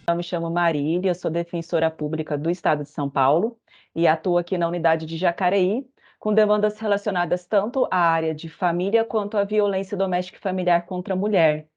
Eu me chamo Marília, eu sou defensora pública do Estado de São Paulo e atuo aqui na unidade de Jacareí, com demandas relacionadas tanto à área de família quanto à violência doméstica e familiar contra a mulher.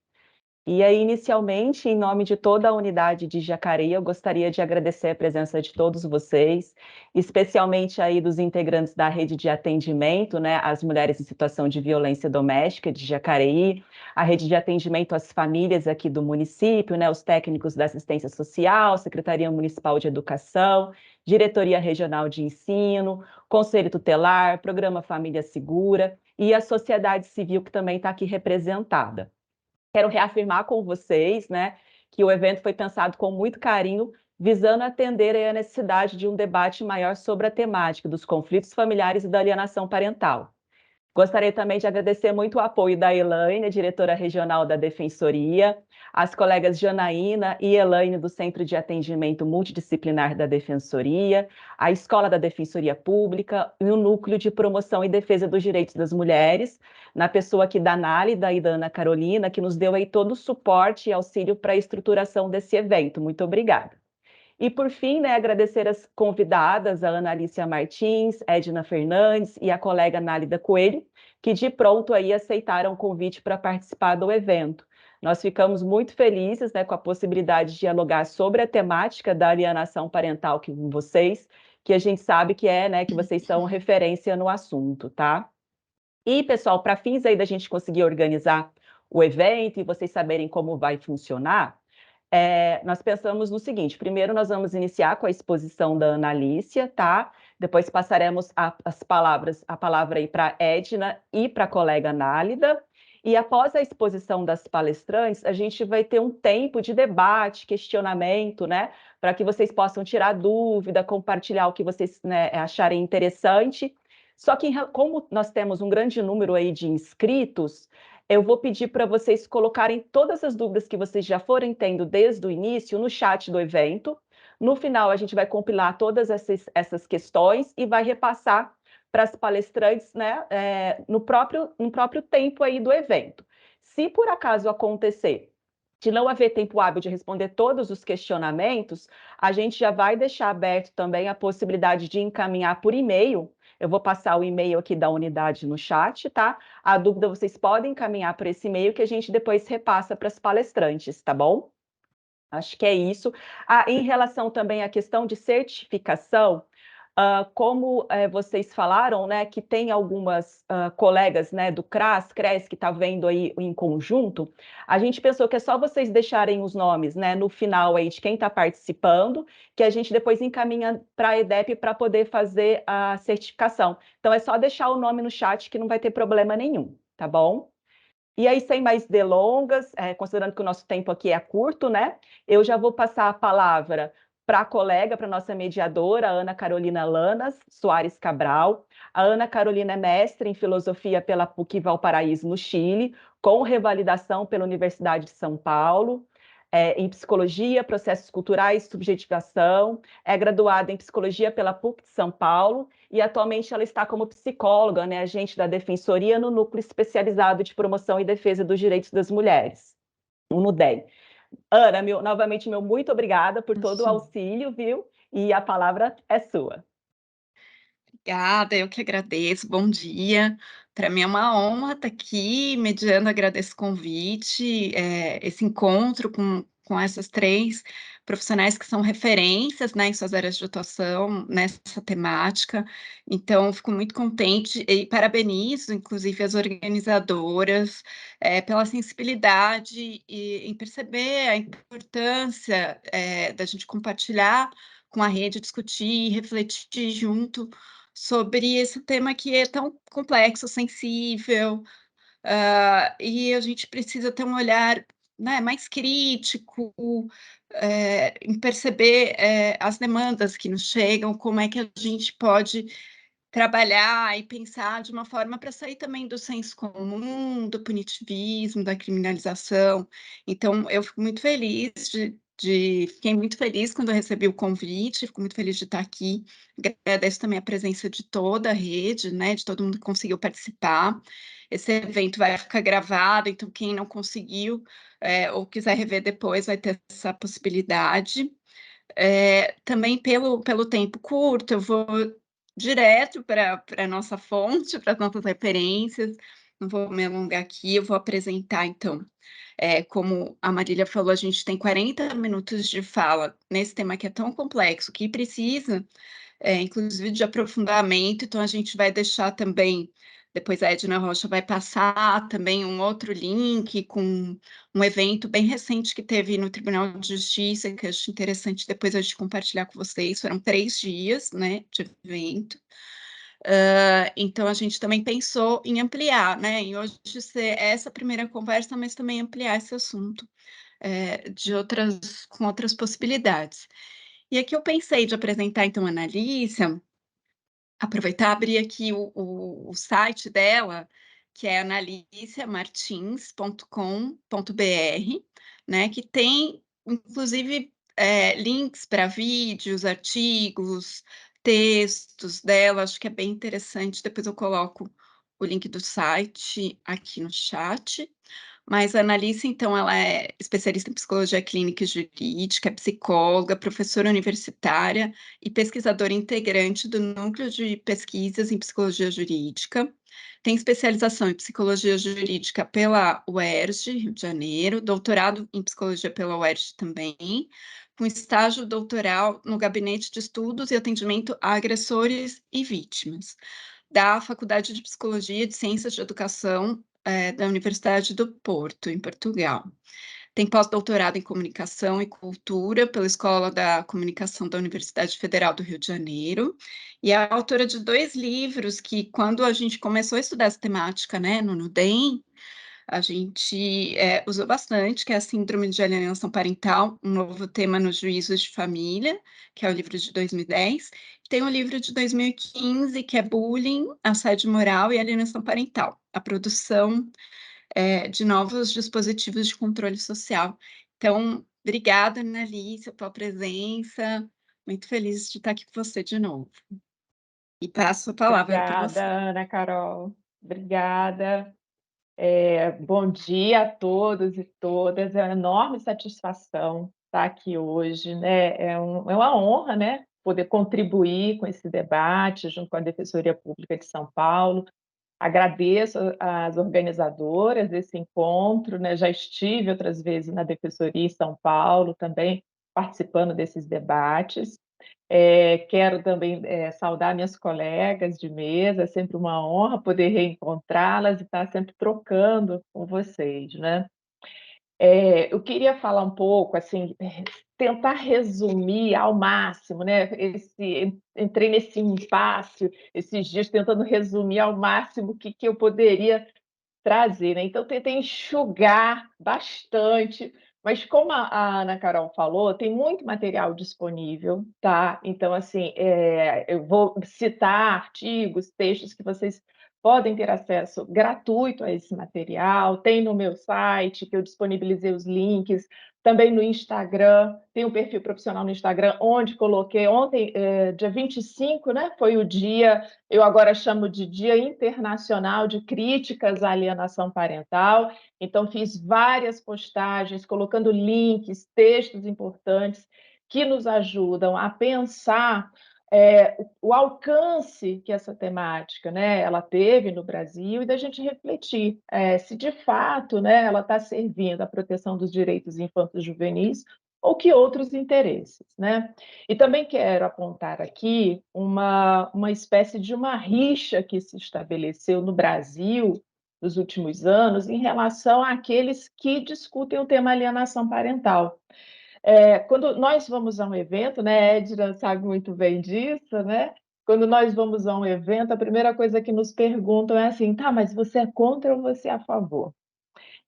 E aí, inicialmente, em nome de toda a unidade de Jacareí, eu gostaria de agradecer a presença de todos vocês, especialmente aí dos integrantes da rede de atendimento, né, às mulheres em situação de violência doméstica de Jacareí, a rede de atendimento às famílias aqui do município, né, os técnicos da assistência social, Secretaria Municipal de Educação, Diretoria Regional de Ensino, Conselho Tutelar, Programa Família Segura e a sociedade civil que também está aqui representada. Quero reafirmar com vocês, né, que o evento foi pensado com muito carinho, visando atender aí a necessidade de um debate maior sobre a temática dos conflitos familiares e da alienação parental. Gostaria também de agradecer muito o apoio da Elaine, diretora regional da Defensoria, as colegas Janaína e Elaine do Centro de Atendimento Multidisciplinar da Defensoria, a Escola da Defensoria Pública e o Núcleo de Promoção e Defesa dos Direitos das Mulheres, na pessoa aqui da Nálida e da Ana Carolina, que nos deu aí todo o suporte e auxílio para a estruturação desse evento. Muito obrigada. E, por fim, né, agradecer as convidadas, a Ana Alicia Martins, Edna Fernandes e a colega Nálida Coelho, que de pronto aí aceitaram o convite para participar do evento. Nós ficamos muito felizes, né, com a possibilidade de dialogar sobre a temática da alienação parental aqui com vocês, que a gente sabe que é, né, que vocês são referência no assunto, tá? E, pessoal, para fins aí da gente conseguir organizar o evento e vocês saberem como vai funcionar, nós pensamos no seguinte: primeiro nós vamos iniciar com a exposição da Ana Alicia, tá? Depois passaremos a palavra aí para Edna e para a colega Nálida. E após a exposição das palestrantes, a gente vai ter um tempo de debate, questionamento, né? Para que vocês possam tirar dúvida, compartilhar o que vocês, né, acharem interessante. Só que, como nós temos um grande número aí de inscritos, eu vou pedir para vocês colocarem todas as dúvidas que vocês já forem tendo desde o início no chat do evento. No final, a gente vai compilar todas essas questões e vai repassar para as palestrantes, né, no próprio tempo aí do evento. Se por acaso acontecer de não haver tempo hábil de responder todos os questionamentos, a gente já vai deixar aberto também a possibilidade de encaminhar por e-mail. Eu vou passar o e-mail aqui da unidade no chat, tá? A dúvida vocês podem encaminhar por esse e-mail que a gente depois repassa para as palestrantes, tá bom? Acho que é isso. Em relação também à questão de certificação, como vocês falaram, né, que tem algumas colegas, né, do CRAS, CRES, que está vendo aí em conjunto, a gente pensou que é só vocês deixarem os nomes, né, no final aí de quem está participando, que a gente depois encaminha para a EDEP para poder fazer a certificação. Então, é só deixar o nome no chat que não vai ter problema nenhum, tá bom? E aí, sem mais delongas, considerando que o nosso tempo aqui é curto, né? Eu já vou passar a palavra para a colega, para a nossa mediadora, a Ana Carolina Lanas Soares Cabral. A Ana Carolina é mestre em filosofia pela PUC Valparaíso, no Chile, com revalidação pela Universidade de São Paulo, em psicologia, processos culturais, subjetivação, é graduada em psicologia pela PUC de São Paulo e atualmente ela está como psicóloga, né, agente da Defensoria no Núcleo Especializado de Promoção e Defesa dos Direitos das Mulheres, o NUDEM. Ana, novamente, meu muito obrigada por todo o auxílio, viu? E a palavra é sua. Obrigada, eu que agradeço. Bom dia. Para mim é uma honra estar aqui mediando, agradeço o convite, esse encontro com essas 3 profissionais que são referências, né, em suas áreas de atuação nessa temática. Então, fico muito contente e parabenizo, inclusive, as organizadoras, pela sensibilidade em perceber a importância, da gente compartilhar com a rede, discutir, refletir junto sobre esse tema que é tão complexo, sensível, e a gente precisa ter um olhar, né, mais crítico, em perceber, as demandas que nos chegam, como é que a gente pode trabalhar e pensar de uma forma para sair também do senso comum, do punitivismo, da criminalização. Então, eu fico muito feliz Fiquei muito feliz quando eu recebi o convite, fico muito feliz de estar aqui. Agradeço também a presença de toda a rede, né, de todo mundo que conseguiu participar. Esse evento vai ficar gravado, então quem não conseguiu, ou quiser rever depois, vai ter essa possibilidade. Também pelo tempo curto, eu vou direto para a nossa fonte, para as nossas referências, não vou me alongar aqui, eu vou apresentar, então, como a Marília falou, a gente tem 40 minutos de fala nesse tema que é tão complexo, que precisa, inclusive, de aprofundamento, então a gente vai deixar também, depois a Edna Rocha vai passar também um outro link com um evento bem recente que teve no Tribunal de Justiça, que eu acho interessante depois a gente compartilhar com vocês, foram 3 dias, né, de evento. Então a gente também pensou em ampliar, né, em hoje ser essa primeira conversa, mas também ampliar esse assunto, com outras possibilidades. E aqui eu pensei de apresentar então a Analícia, aproveitar, abrir aqui o site dela, que é analiciamartins.com.br, né, que tem, inclusive, links para vídeos, artigos, textos dela, acho que é bem interessante, depois eu coloco o link do site aqui no chat. Mas a Analice, então, ela é especialista em psicologia clínica e jurídica, é psicóloga, professora universitária e pesquisadora integrante do Núcleo de Pesquisas em Psicologia Jurídica. Tem especialização em psicologia jurídica pela UERJ, Rio de Janeiro, doutorado em psicologia pela UERJ também, com estágio doutoral no Gabinete de Estudos e Atendimento a Agressores e Vítimas, da Faculdade de Psicologia e de Ciências de Educação da Universidade do Porto, em Portugal. Tem pós-doutorado em Comunicação e Cultura pela Escola da Comunicação da Universidade Federal do Rio de Janeiro, e é autora de 2 livros que, quando a gente começou a estudar essa temática, né, no NUDEM, a gente usou bastante, que é a Síndrome de Alienação Parental, um novo tema nos juízos de família, que é o livro de 2010. Tem um livro de 2015, que é Bullying, Assédio Moral e Alienação Parental, a produção de novos dispositivos de controle social. Então, obrigada, Annalise, pela presença, muito feliz de estar aqui com você de novo. E passo a palavra aí para Obrigada, você. Ana Carol. Obrigada. Bom dia a todos e todas. É uma enorme satisfação estar aqui hoje, né? É uma honra, né, poder contribuir com esse debate junto com a Defensoria Pública de São Paulo. Agradeço às organizadoras desse encontro, né? Já estive outras vezes na Defensoria em São Paulo também participando desses debates. Quero também saudar minhas colegas de mesa, é sempre uma honra poder reencontrá-las e estar sempre trocando com vocês, né? Eu queria falar um pouco, assim, tentar resumir ao máximo, né? Entrei nesse impasse esses dias tentando resumir ao máximo o que eu poderia trazer, né? Então, tentei enxugar bastante, mas como a Ana Carol falou, tem muito material disponível, tá? Então, assim, eu vou citar artigos, textos que vocês podem ter acesso gratuito a esse material, tem no meu site, que eu disponibilizei os links, também no Instagram, tem um perfil profissional no Instagram, onde coloquei ontem, dia 25, né? Foi o dia, eu agora chamo de Dia Internacional de Críticas à Alienação Parental. Então, fiz várias postagens colocando links, textos importantes que nos ajudam a pensar o alcance que essa temática, né, ela teve no Brasil e da gente refletir se de fato, né, ela está servindo à proteção dos direitos infantos juvenis ou que outros interesses, né? E também quero apontar aqui uma espécie de uma rixa que se estabeleceu no Brasil nos últimos anos em relação àqueles que discutem o tema alienação parental. Quando nós vamos a um evento, né, Edna sabe muito bem disso, né? Quando nós vamos a um evento, a primeira coisa que nos perguntam é assim, tá, mas você é contra ou você é a favor?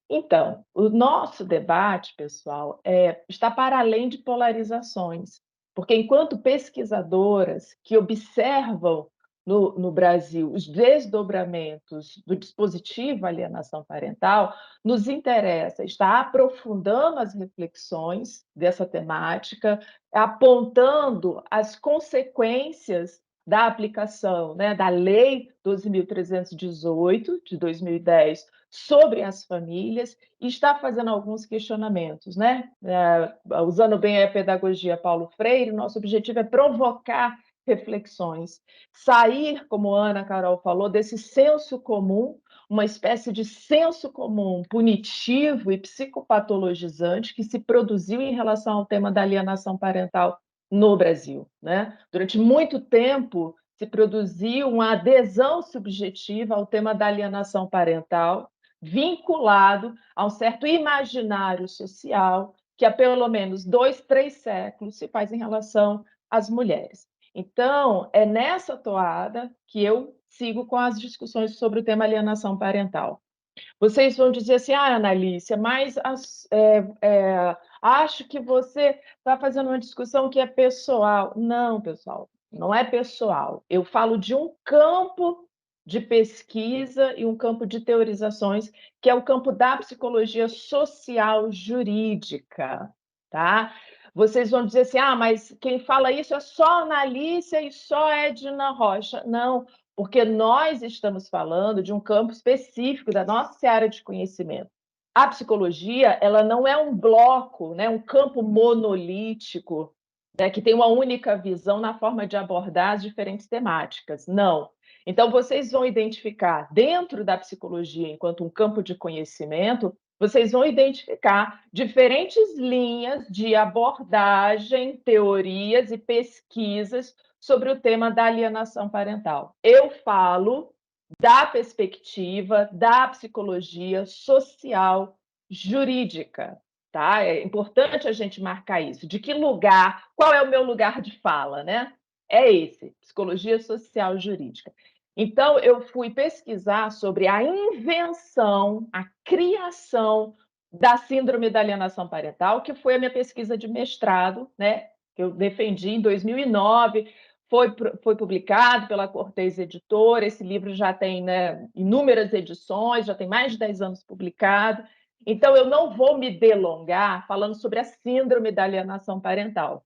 Então, o nosso debate, pessoal, está para além de polarizações, porque enquanto pesquisadoras que observam no Brasil, os desdobramentos do dispositivo alienação parental, nos interessa estar aprofundando as reflexões dessa temática, apontando as consequências da aplicação, né, da Lei 12.318, de 2010, sobre as famílias, e está fazendo alguns questionamentos, né? Usando bem a pedagogia Paulo Freire, nosso objetivo é provocar reflexões, sair, como a Ana Carol falou, desse senso comum, uma espécie de senso comum punitivo e psicopatologizante que se produziu em relação ao tema da alienação parental no Brasil, né? Durante muito tempo se produziu uma adesão subjetiva ao tema da alienação parental, vinculado a um certo imaginário social que há pelo menos 2, 3 séculos se faz em relação às mulheres. Então, é nessa toada que eu sigo com as discussões sobre o tema alienação parental. Vocês vão dizer assim, Analícia, mas acho que você está fazendo uma discussão que é pessoal. Não, pessoal, não é pessoal. Eu falo de um campo de pesquisa e um campo de teorizações, que é o campo da psicologia social jurídica, tá? Vocês vão dizer assim, mas quem fala isso é só Analícia e só Edna Rocha. Não, porque nós estamos falando de um campo específico da nossa área de conhecimento. A psicologia, ela não é um bloco, né, um campo monolítico, né, que tem uma única visão na forma de abordar as diferentes temáticas. Não. Então, vocês vão identificar, dentro da psicologia, enquanto um campo de conhecimento, vocês vão identificar diferentes linhas de abordagem, teorias e pesquisas sobre o tema da alienação parental. Eu falo da perspectiva da psicologia social jurídica, tá? É importante a gente marcar isso. De que lugar, qual é o meu lugar de fala, né? É esse, psicologia social jurídica. Então, eu fui pesquisar sobre a invenção, a criação da síndrome da alienação parental, que foi a minha pesquisa de mestrado, né? Que eu defendi em 2009, foi publicado pela Cortez Editora. Esse livro já tem, né, inúmeras edições, já tem mais de 10 anos publicado. Então, eu não vou me delongar falando sobre a síndrome da alienação parental.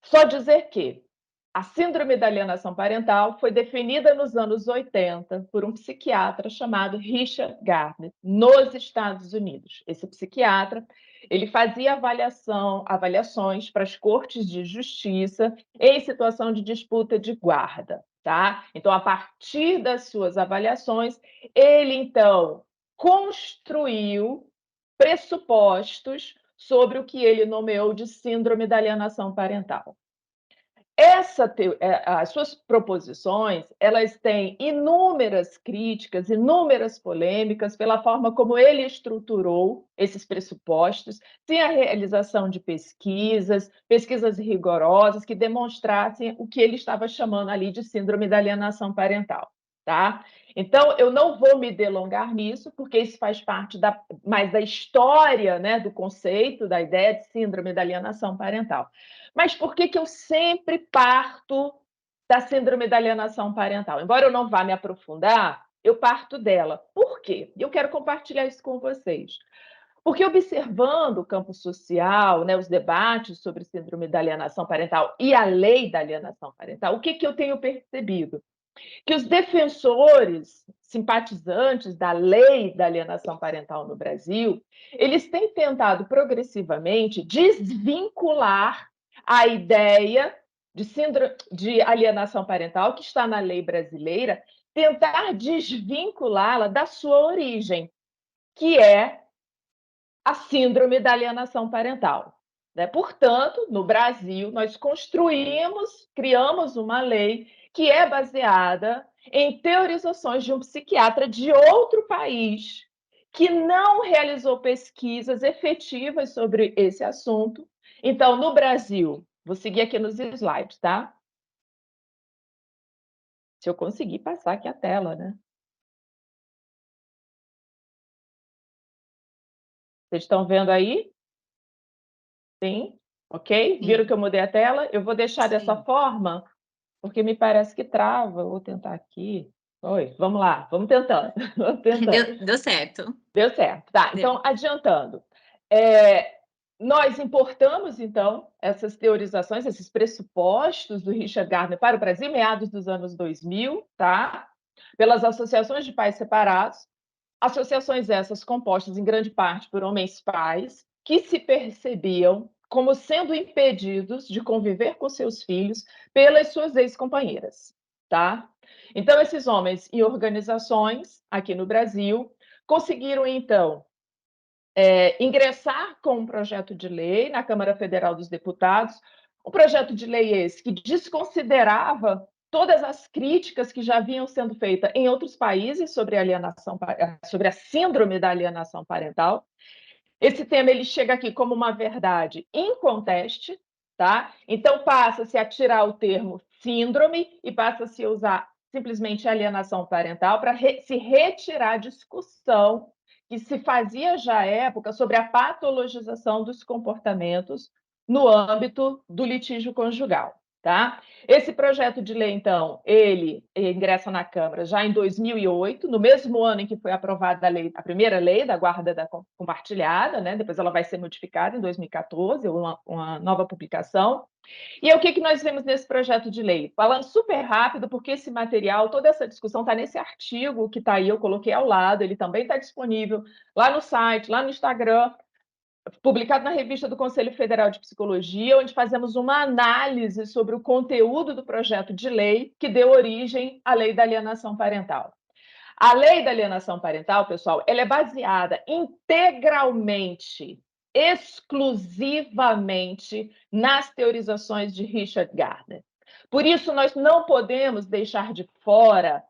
Só dizer que a síndrome da alienação parental foi definida nos anos 80 por um psiquiatra chamado Richard Gardner, nos Estados Unidos. Esse psiquiatra, ele fazia avaliações para as cortes de justiça em situação de disputa de guarda, tá? Então, a partir das suas avaliações, ele, então, construiu pressupostos sobre o que ele nomeou de síndrome da alienação parental. As suas proposições, elas têm inúmeras críticas, inúmeras polêmicas pela forma como ele estruturou esses pressupostos, sem a realização de pesquisas rigorosas que demonstrassem o que ele estava chamando ali de síndrome da alienação parental, tá? Então, eu não vou me delongar nisso, porque isso faz parte mais da história, né, do conceito, da ideia de síndrome da alienação parental. Mas por que eu sempre parto da síndrome da alienação parental? Embora eu não vá me aprofundar, eu parto dela. Por quê? Eu quero compartilhar isso com vocês. Porque observando o campo social, né, os debates sobre síndrome da alienação parental e a lei da alienação parental, o que eu tenho percebido? Que os defensores, simpatizantes da lei da alienação parental no Brasil, eles têm tentado progressivamente desvincular a ideia de alienação parental que está na lei brasileira, tentar desvinculá-la da sua origem, que é a síndrome da alienação parental, né? Portanto, no Brasil, nós criamos uma lei que é baseada em teorizações de um psiquiatra de outro país que não realizou pesquisas efetivas sobre esse assunto. Então, no Brasil, vou seguir aqui nos slides, tá? Se eu conseguir passar aqui a tela, né? Vocês estão vendo aí? Sim? Ok? Viram que eu mudei a tela? Eu vou deixar dessa forma porque me parece que trava. Eu vou tentar aqui. Oi, vamos lá, vamos tentando. Vamos tentando. Deu certo. Deu certo. Tá, Deu. então, adiantando. Nós importamos, então, essas teorizações, esses pressupostos do Richard Gardner para o Brasil, meados dos anos 2000, tá? Pelas associações de pais separados, associações essas compostas em grande parte por homens pais que se percebiam como sendo impedidos de conviver com seus filhos pelas suas ex-companheiras, tá? Então, esses homens e organizações aqui no Brasil conseguiram, então, ingressar com um projeto de lei na Câmara Federal dos Deputados, um projeto de lei esse que desconsiderava todas as críticas que já vinham sendo feitas em outros países sobre sobre a síndrome da alienação parental. Esse tema ele chega aqui como uma verdade inconteste, tá? Então passa-se a tirar o termo síndrome e passa-se a usar simplesmente alienação parental para se retirar a discussão que se fazia já à época sobre a patologização dos comportamentos no âmbito do litígio conjugal, tá? Esse projeto de lei, então, ele ingressa na Câmara já em 2008, no mesmo ano em que foi aprovada a primeira lei da guarda compartilhada, né? Depois ela vai ser modificada em 2014, uma nova publicação. E o que nós vemos nesse projeto de lei? Falando super rápido, porque esse material, toda essa discussão está nesse artigo que está aí, eu coloquei ao lado, ele também está disponível lá no site, lá no Instagram, publicado na revista do Conselho Federal de Psicologia, onde fazemos uma análise sobre o conteúdo do projeto de lei que deu origem à Lei da Alienação Parental. A Lei da Alienação Parental, pessoal, ela é baseada integralmente, exclusivamente nas teorizações de Richard Gardner. Por isso, nós não podemos deixar de fora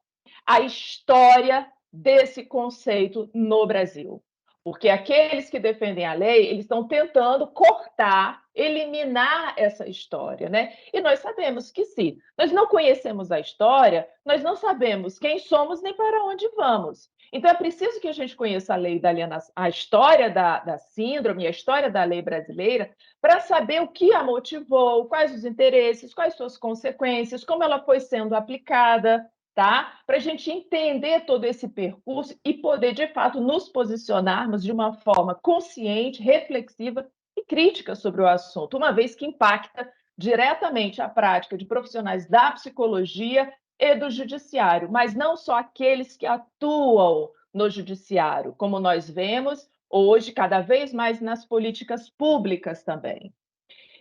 a história desse conceito no Brasil. Porque aqueles que defendem a lei, eles estão tentando cortar, eliminar essa história, né? E nós sabemos que se nós não conhecemos a história, nós não sabemos quem somos nem para onde vamos. Então é preciso que a gente conheça a lei da alienação, a história da síndrome, a história da lei brasileira, para saber o que a motivou, quais os interesses, quais suas consequências, como ela foi sendo aplicada, tá? Para a gente entender todo esse percurso e poder, de fato, nos posicionarmos de uma forma consciente, reflexiva e crítica sobre o assunto, uma vez que impacta diretamente a prática de profissionais da psicologia e do judiciário, mas não só aqueles que atuam no judiciário, como nós vemos hoje, cada vez mais nas políticas públicas também.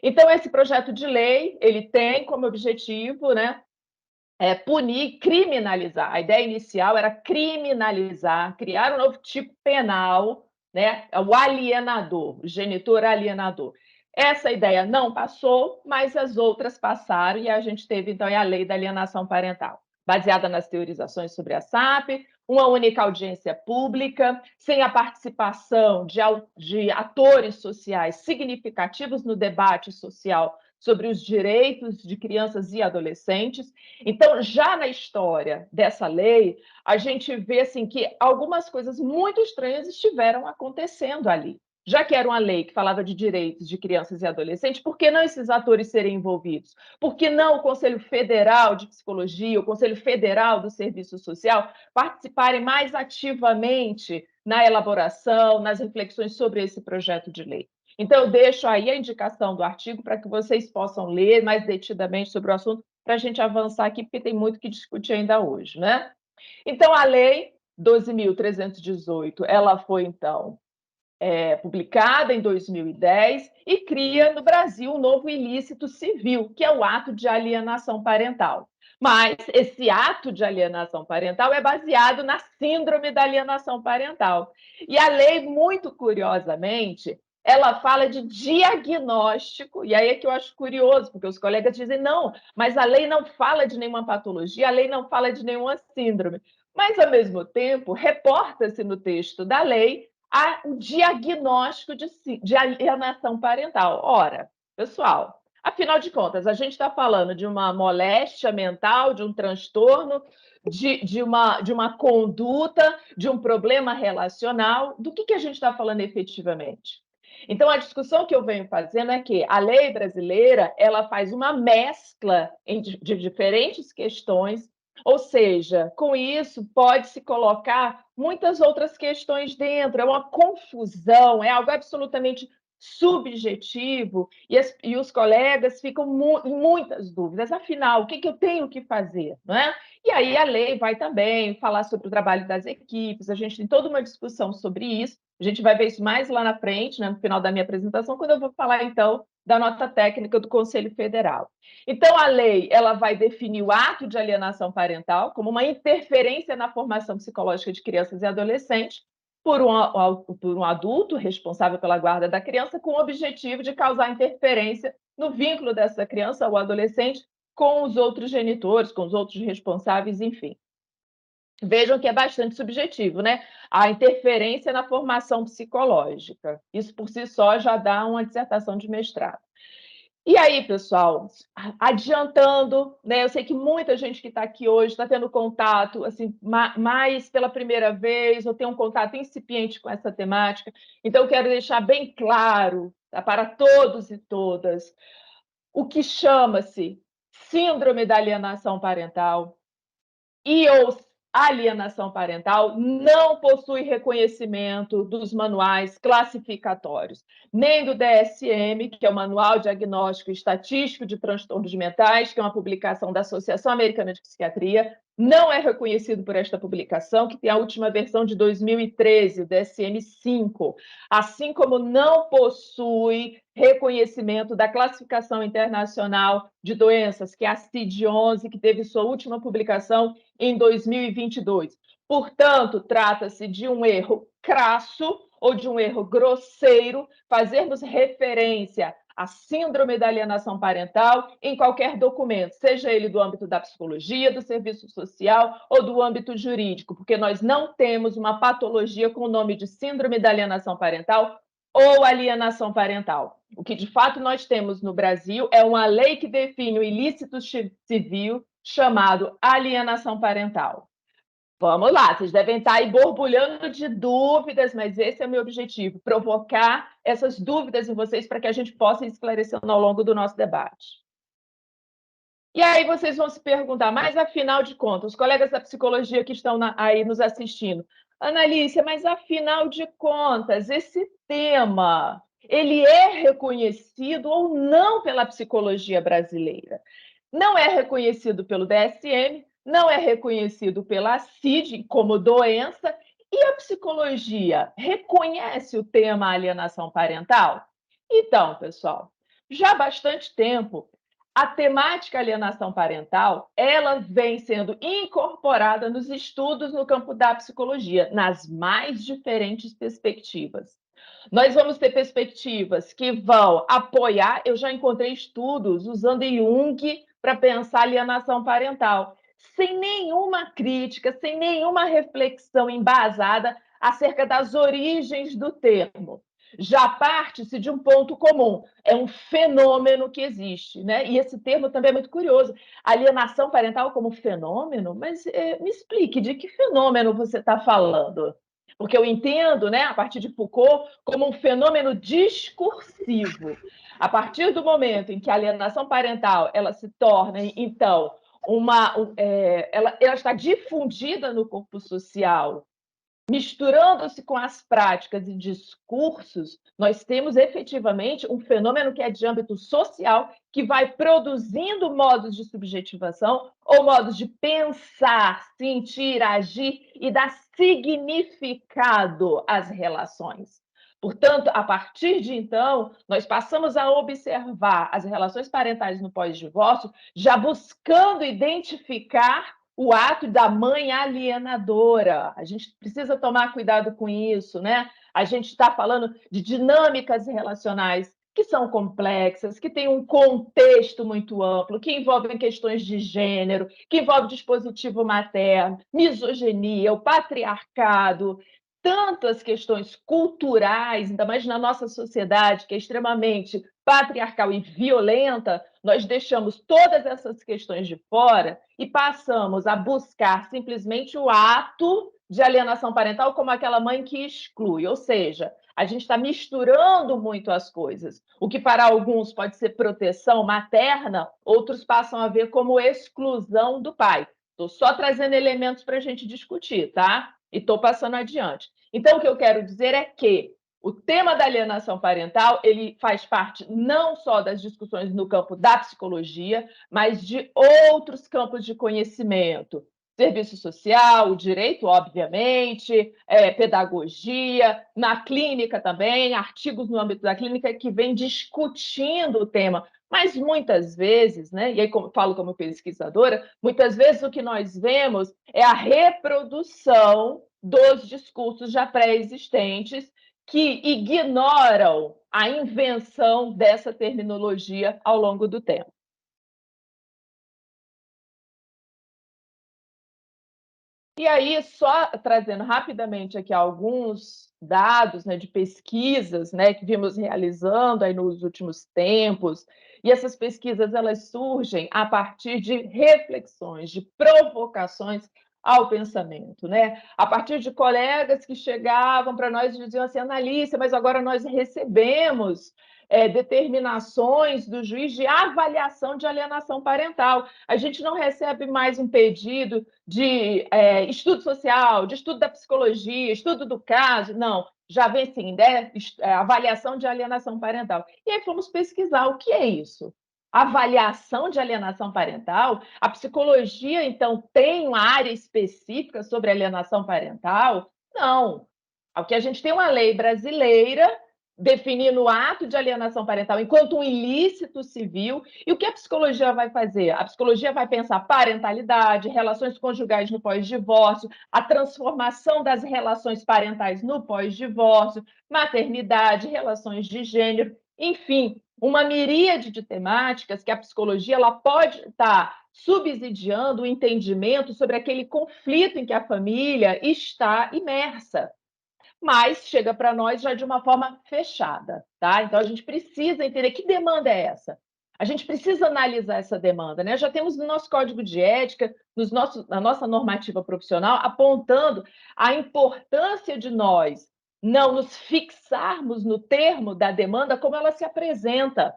Então, esse projeto de lei, ele tem como objetivo, né, punir, criminalizar. A ideia inicial era criminalizar, criar um novo tipo penal, né? O alienador, o genitor alienador. Essa ideia não passou, mas as outras passaram e a gente teve, então, a lei da alienação parental, baseada nas teorizações sobre a SAP, uma única audiência pública, sem a participação de atores sociais significativos no debate social sobre os direitos de crianças e adolescentes. Então, já na história dessa lei, a gente vê assim, que algumas coisas muito estranhas estiveram acontecendo ali. Já que era uma lei que falava de direitos de crianças e adolescentes, por que não esses atores serem envolvidos? Por que não o Conselho Federal de Psicologia, o Conselho Federal do Serviço Social participarem mais ativamente na elaboração, nas reflexões sobre esse projeto de lei? Então, eu deixo aí a indicação do artigo para que vocês possam ler mais detidamente sobre o assunto, para a gente avançar aqui, porque tem muito que discutir ainda hoje, né? Então, a Lei 12.318, ela foi, então, publicada em 2010 e cria no Brasil um novo ilícito civil, que é o ato de alienação parental. Mas esse ato de alienação parental é baseado na síndrome da alienação parental. E a lei, muito curiosamente, ela fala de diagnóstico, e aí é que eu acho curioso, porque os colegas dizem, não, mas a lei não fala de nenhuma patologia, a lei não fala de nenhuma síndrome. Mas, ao mesmo tempo, reporta-se no texto da lei o diagnóstico de alienação parental. Ora, pessoal, afinal de contas, a gente está falando de uma moléstia mental, de um transtorno, de uma conduta, de um problema relacional. Do que a gente está falando efetivamente? Então, a discussão que eu venho fazendo é que a lei brasileira ela faz uma mescla de diferentes questões, ou seja, com isso pode-se colocar muitas outras questões dentro, é uma confusão, é algo absolutamente subjetivo, e os colegas ficam em muitas dúvidas, afinal, o que eu tenho que fazer? Não é? E aí a lei vai também falar sobre o trabalho das equipes, a gente tem toda uma discussão sobre isso, a gente vai ver isso mais lá na frente, né, no final da minha apresentação, quando eu vou falar, então, da nota técnica do Conselho Federal. Então, a lei ela vai definir o ato de alienação parental como uma interferência na formação psicológica de crianças e adolescentes por um adulto responsável pela guarda da criança com o objetivo de causar interferência no vínculo dessa criança ou adolescente com os outros genitores, com os outros responsáveis, enfim. Vejam que é bastante subjetivo, né? A interferência na formação psicológica. Isso por si só já dá uma dissertação de mestrado. E aí, pessoal, adiantando, né? Eu sei que muita gente que está aqui hoje está tendo contato, assim, mais pela primeira vez, ou tem um contato incipiente com essa temática. Então, eu quero deixar bem claro, tá, para todos e todas o que chama-se síndrome da alienação parental e ou alienação parental não possui reconhecimento dos manuais classificatórios, nem do DSM, que é o Manual Diagnóstico e Estatístico de Transtornos Mentais, que é uma publicação da Associação Americana de Psiquiatria, não é reconhecido por esta publicação, que tem a última versão de 2013, o DSM-5, assim como não possui reconhecimento da Classificação Internacional de Doenças, que é a CID-11, que teve sua última publicação em 2022. Portanto, trata-se de um erro crasso ou de um erro grosseiro fazermos referência à síndrome da alienação parental em qualquer documento, seja ele do âmbito da psicologia, do serviço social ou do âmbito jurídico, porque nós não temos uma patologia com o nome de síndrome da alienação parental ou alienação parental. O que de fato nós temos no Brasil é uma lei que define o ilícito civil chamado alienação parental. Vamos lá, vocês devem estar aí borbulhando de dúvidas, mas esse é o meu objetivo, provocar essas dúvidas em vocês para que a gente possa ir esclarecendo ao longo do nosso debate. E aí vocês vão se perguntar, mas afinal de contas, os colegas da psicologia que estão aí nos assistindo, Analícia, mas afinal de contas, esse tema, ele é reconhecido ou não pela psicologia brasileira? Não é reconhecido pelo DSM, não é reconhecido pela CID como doença, e a psicologia reconhece o tema alienação parental? Então, pessoal, já há bastante tempo, a temática alienação parental, ela vem sendo incorporada nos estudos no campo da psicologia, nas mais diferentes perspectivas. Nós vamos ter perspectivas que vão apoiar, eu já encontrei estudos usando Jung para pensar alienação parental, sem nenhuma crítica, sem nenhuma reflexão embasada acerca das origens do termo. Já parte-se de um ponto comum, é um fenômeno que existe, né? E esse termo também é muito curioso, alienação parental como fenômeno, mas me explique, de que fenômeno você está falando? Porque eu entendo, né, a partir de Foucault, como um fenômeno discursivo. A partir do momento em que a alienação parental ela se torna, então, ela está difundida no corpo social, misturando-se com as práticas e discursos, nós temos efetivamente um fenômeno que é de âmbito social, que vai produzindo modos de subjetivação ou modos de pensar, sentir, agir e dar significado às relações. Portanto, a partir de então, nós passamos a observar as relações parentais no pós-divórcio, já buscando identificar o ato da mãe alienadora. A gente precisa tomar cuidado com isso, né? A gente está falando de dinâmicas relacionais que são complexas, que têm um contexto muito amplo, que envolvem questões de gênero, que envolvem dispositivo materno, misoginia, o patriarcado, tantas questões culturais, ainda mais na nossa sociedade, que é extremamente patriarcal e violenta, nós deixamos todas essas questões de fora e passamos a buscar simplesmente o ato de alienação parental como aquela mãe que exclui, ou seja, a gente está misturando muito as coisas. O que para alguns pode ser proteção materna, outros passam a ver como exclusão do pai. Estou só trazendo elementos para a gente discutir, tá? E estou passando adiante. Então, o que eu quero dizer é que o tema da alienação parental, ele faz parte não só das discussões no campo da psicologia, mas de outros campos de conhecimento. Serviço social, o direito, obviamente, pedagogia, na clínica também, artigos no âmbito da clínica que vêm discutindo o tema. Mas muitas vezes, né, e aí falo como pesquisadora, muitas vezes o que nós vemos é a reprodução dos discursos já pré-existentes que ignoram a invenção dessa terminologia ao longo do tempo. E aí, só trazendo rapidamente aqui alguns dados, né, de pesquisas, né, que vimos realizando aí nos últimos tempos, e essas pesquisas elas surgem a partir de reflexões, de provocações ao pensamento, né? A partir de colegas que chegavam para nós e diziam assim, Analice, mas agora nós recebemos determinações do juiz de avaliação de alienação parental. A gente não recebe mais um pedido de estudo social, de estudo da psicologia, estudo do caso, não. Já vem sim, né? Avaliação de alienação parental. E aí fomos pesquisar o que é isso. Avaliação de alienação parental? A psicologia, então, tem uma área específica sobre alienação parental? Não. O que a gente tem uma lei brasileira definindo o ato de alienação parental enquanto um ilícito civil. E o que a psicologia vai fazer? A psicologia vai pensar parentalidade, relações conjugais no pós-divórcio, a transformação das relações parentais no pós-divórcio, maternidade, relações de gênero, enfim, uma miríade de temáticas que a psicologia ela pode estar subsidiando o entendimento sobre aquele conflito em que a família está imersa, mas chega para nós já de uma forma fechada, tá? Então a gente precisa entender que demanda é essa. A gente precisa analisar essa demanda, né? Já temos no nosso código de ética, na nossa normativa profissional, apontando a importância de nós não nos fixarmos no termo da demanda como ela se apresenta,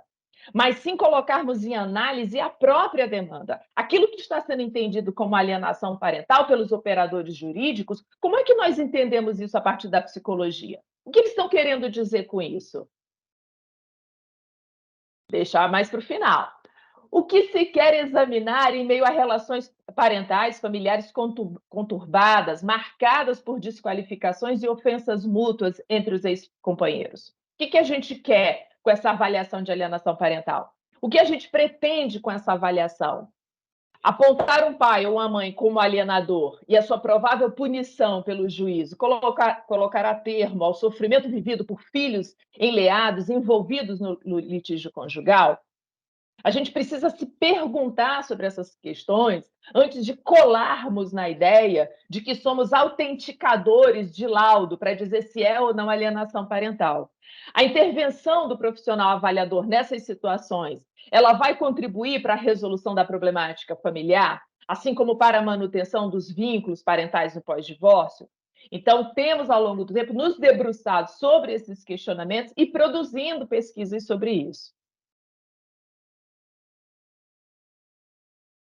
mas sim colocarmos em análise a própria demanda. Aquilo que está sendo entendido como alienação parental pelos operadores jurídicos, como é que nós entendemos isso a partir da psicologia? O que eles estão querendo dizer com isso? Deixar mais para o final. O que se quer examinar em meio a relações parentais, familiares conturbadas, marcadas por desqualificações e ofensas mútuas entre os ex-companheiros? O que a gente quer com essa avaliação de alienação parental? O que a gente pretende com essa avaliação? Apontar um pai ou uma mãe como alienador e a sua provável punição pelo juízo, colocar a termo ao sofrimento vivido por filhos enleados envolvidos no litígio conjugal? A gente precisa se perguntar sobre essas questões antes de colarmos na ideia de que somos autenticadores de laudo para dizer se é ou não alienação parental. A intervenção do profissional avaliador nessas situações, ela vai contribuir para a resolução da problemática familiar, assim como para a manutenção dos vínculos parentais no pós-divórcio? Então, temos, ao longo do tempo, nos debruçado sobre esses questionamentos e produzindo pesquisas sobre isso.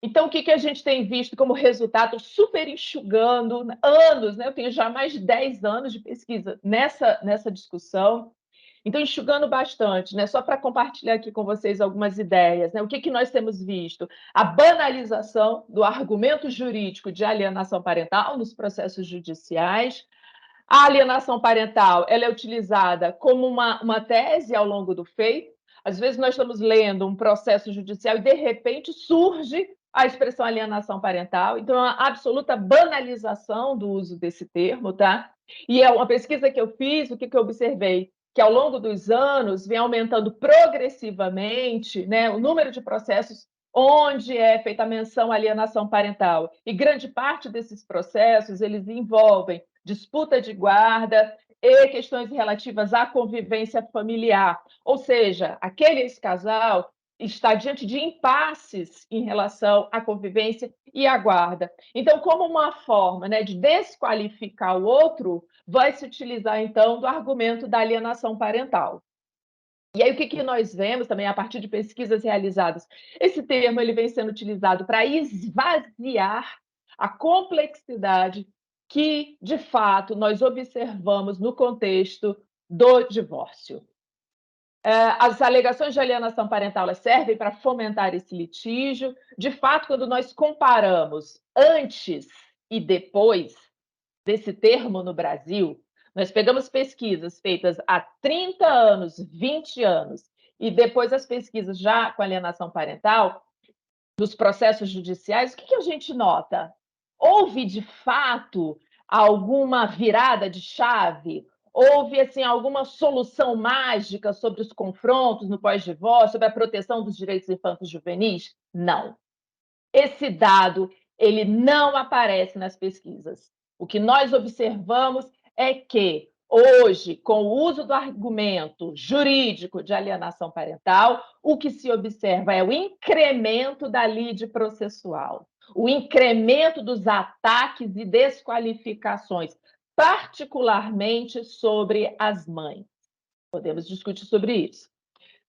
Então, o que a gente tem visto como resultado, super enxugando anos, né? Eu tenho já mais de 10 anos de pesquisa nessa discussão, então enxugando bastante, né? Só para compartilhar aqui com vocês algumas ideias, né? O que nós temos visto? A banalização do argumento jurídico de alienação parental nos processos judiciais. A alienação parental ela é utilizada como uma tese ao longo do feito. Às vezes nós estamos lendo um processo judicial e, de repente, surge a expressão alienação parental. Então, é uma absoluta banalização do uso desse termo, tá? E é uma pesquisa que eu fiz, o que eu observei? Que, ao longo dos anos, vem aumentando progressivamente, né, o número de processos onde é feita a menção à alienação parental. E grande parte desses processos, eles envolvem disputa de guarda e questões relativas à convivência familiar. Ou seja, aquele ex-casal está diante de impasses em relação à convivência e à guarda. Então, como uma forma, né, de desqualificar o outro, vai se utilizar, então, do argumento da alienação parental. E aí, o que nós vemos também, a partir de pesquisas realizadas? Esse termo ele vem sendo utilizado para esvaziar a complexidade que, de fato, nós observamos no contexto do divórcio. As alegações de alienação parental elas servem para fomentar esse litígio. De fato, quando nós comparamos antes e depois desse termo no Brasil, nós pegamos pesquisas feitas há 30 anos, 20 anos, e depois as pesquisas já com alienação parental, dos processos judiciais, o que a gente nota? Houve, de fato, alguma virada de chave? Houve, assim, alguma solução mágica sobre os confrontos no pós-divórcio, sobre a proteção dos direitos infantos juvenis? Não. Esse dado, ele não aparece nas pesquisas. O que nós observamos é que, hoje, com o uso do argumento jurídico de alienação parental, o que se observa é o incremento da lide processual, o incremento dos ataques e desqualificações, particularmente sobre as mães. Podemos discutir sobre isso.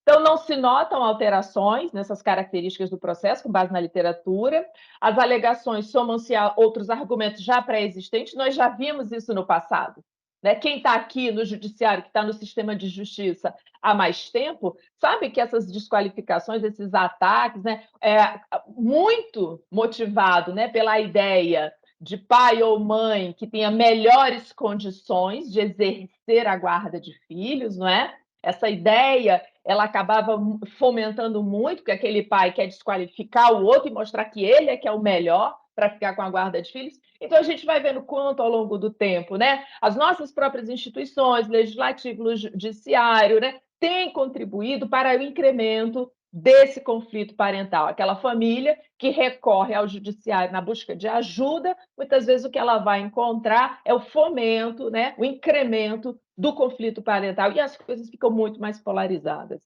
Então, não se notam alterações nessas características do processo, com base na literatura. As alegações somam-se a outros argumentos já pré-existentes. Nós já vimos isso no passado. Né? Quem está aqui no judiciário, que está no sistema de justiça há mais tempo, sabe que essas desqualificações, esses ataques, né, é muito motivado, né, pela ideia de pai ou mãe que tenha melhores condições de exercer a guarda de filhos, não é? Essa ideia ela acabava fomentando muito, porque aquele pai quer desqualificar o outro e mostrar que ele é que é o melhor para ficar com a guarda de filhos. Então, a gente vai vendo quanto, ao longo do tempo, né, as nossas próprias instituições, legislativo, judiciário, né, têm contribuído para o incremento desse conflito parental. Aquela família que recorre ao judiciário na busca de ajuda, muitas vezes o que ela vai encontrar é o fomento, né, o incremento do conflito parental, e as coisas ficam muito mais polarizadas.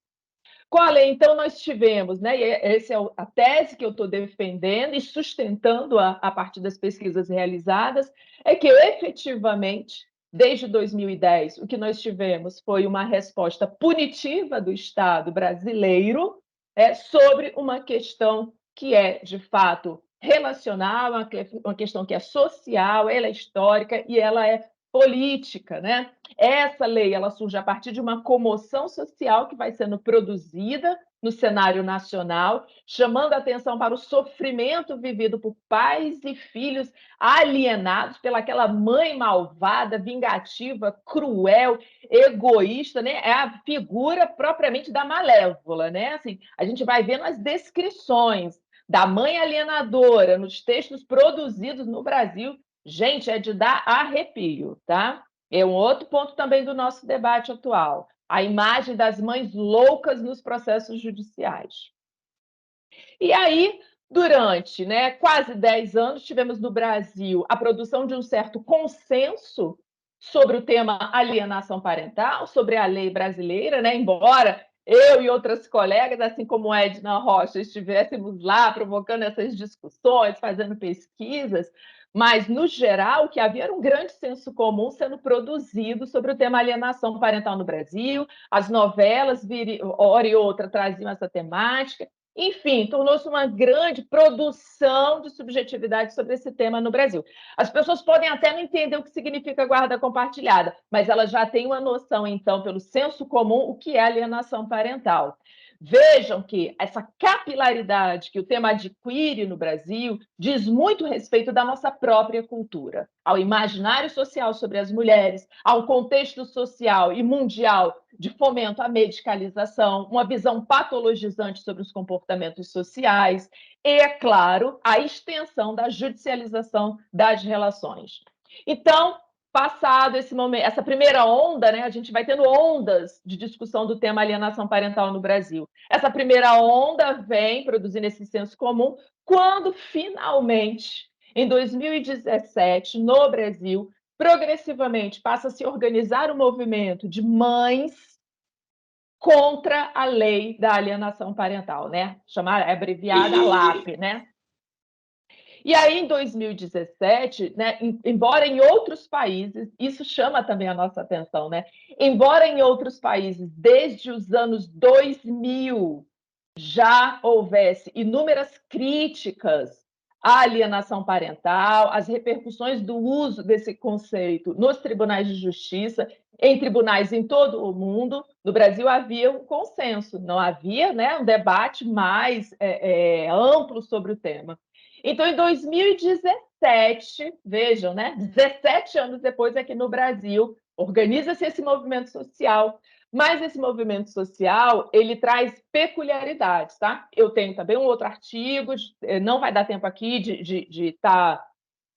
Com a lei, então, nós tivemos, né, e essa é a tese que eu estou defendendo e sustentando a partir das pesquisas realizadas, é que, efetivamente, desde 2010, o que nós tivemos foi uma resposta punitiva do Estado brasileiro sobre uma questão que é, de fato, relacional, uma questão que é social, ela é histórica e ela é política, né? Essa lei ela surge a partir de uma comoção social que vai sendo produzida no cenário nacional, chamando a atenção para o sofrimento vivido por pais e filhos alienados pelaquela mãe malvada, vingativa, cruel, egoísta, né? É a figura propriamente da malévola, né? Assim, a gente vai vendo as descrições da mãe alienadora nos textos produzidos no Brasil. Gente, é de dar arrepio, tá? É um outro ponto também do nosso debate atual. A imagem das mães loucas nos processos judiciais. E aí, durante, né, quase 10 anos, tivemos no Brasil a produção de um certo consenso sobre o tema alienação parental, sobre a lei brasileira, né? Embora eu e outras colegas, assim como Edna Rocha, estivéssemos lá provocando essas discussões, fazendo pesquisas, mas, no geral, o que havia era um grande senso comum sendo produzido sobre o tema alienação parental no Brasil, as novelas, hora e outra, traziam essa temática. Enfim, tornou-se uma grande produção de subjetividade sobre esse tema no Brasil. As pessoas podem até não entender o que significa guarda compartilhada, mas elas já têm uma noção, então, pelo senso comum, o que é alienação parental. Vejam que essa capilaridade que o tema adquire no Brasil diz muito respeito da nossa própria cultura, ao imaginário social sobre as mulheres, ao contexto social e mundial de fomento à medicalização, uma visão patologizante sobre os comportamentos sociais e, é claro, a extensão da judicialização das relações. Então, passado esse momento, essa primeira onda, né, a gente vai tendo ondas de discussão do tema alienação parental no Brasil. Essa primeira onda vem produzindo esse senso comum quando, finalmente, em 2017, no Brasil, progressivamente passa a se organizar um movimento de mães contra a lei da alienação parental, né? Chamada, abreviada LAP, né? E aí, em 2017, né, embora em outros países, isso chama também a nossa atenção, né? Embora em outros países, desde os anos 2000, já houvesse inúmeras críticas à alienação parental, às repercussões do uso desse conceito nos tribunais de justiça, em tribunais em todo o mundo, no Brasil havia um consenso, não havia, né, um debate mais amplo sobre o tema. Então, em 2017, vejam, né, 17 anos depois, aqui no Brasil, organiza-se esse movimento social, mas esse movimento social, ele traz peculiaridades, tá? Eu tenho também um outro artigo, não vai dar tempo aqui de estar